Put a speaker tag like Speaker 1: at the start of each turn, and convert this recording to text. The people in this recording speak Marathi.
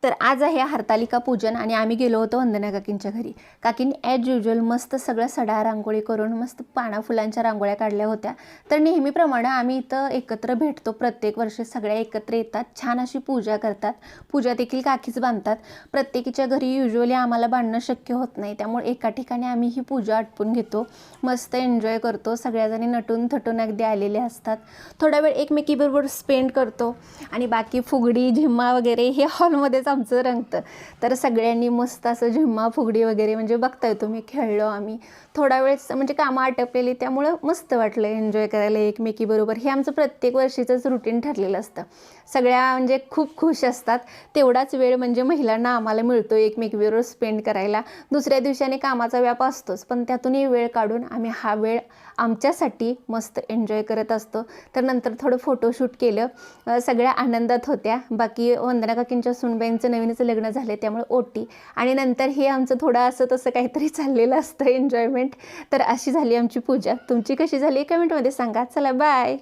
Speaker 1: तर आज आहे हरतालिका पूजन आणि आम्ही गेलो होतो वंदना काकींच्या घरी. काकींनी ॲज युजल मस्त सगळं सडा रांगोळी करून मस्त पाना फुलांच्या रांगोळ्या काढल्या होत्या. तर नेहमीप्रमाणे आम्ही इथं एकत्र भेटतो, प्रत्येक वर्षी सगळ्या एकत्र येतात, छान अशी पूजा करतात. पूजा देखील काकीच बांधतात. प्रत्येकीच्या घरी युजली आम्हाला बांधणं शक्य होत नाही, त्यामुळे एका ठिकाणी आम्ही ही पूजा आटपून घेतो, मस्त एन्जॉय करतो. सगळ्याजणी नटून थटून अगदी आलेले असतात. थोडा वेळ एकमेकीबरोबर स्पेंड करतो आणि बाकी फुगडी झिम्मा वगैरे हे हॉलमध्येच आमचं रंगतं. तर सगळ्यांनी मस्त असं झिम्मा फुगडी वगैरे म्हणजे बघताय तुम्ही, खेळलो आम्ही थोडा वेळ, म्हणजे कामं आटपलेली, त्यामुळं मस्त वाटलं एन्जॉय करायला एकमेकीबरोबर. हे आमचं प्रत्येक वर्षीचंच रुटीन ठरलेलं असतं. सगळ्या म्हणजे खूप खुश असतात. तेवढाच वेळ म्हणजे महिलांना आम्हाला मिळतो एकमेकीबरोबर स्पेंड करायला. दुसऱ्या दिवसाने कामाचा व्याप असतोच, पण त्यातूनही वेळ काढून आम्ही हा वेळ आमच्यासाठी मस्त एन्जॉय करत असतो. तर नंतर थोडं फोटोशूट केलं, सगळ्या आनंदात होत्या. बाकी वंदना काकींच्या सुनबाईंचं नवीनच लग्न झालं, त्यामुळे ओटी आणि नंतर हे आमचं थोडं असं तसं काहीतरी चाललेलं असतं एन्जॉयमेंट. तर अशी झाली आमची पूजा. तुमची कशी झाली कमेंटमध्ये सांगा. चला बाय.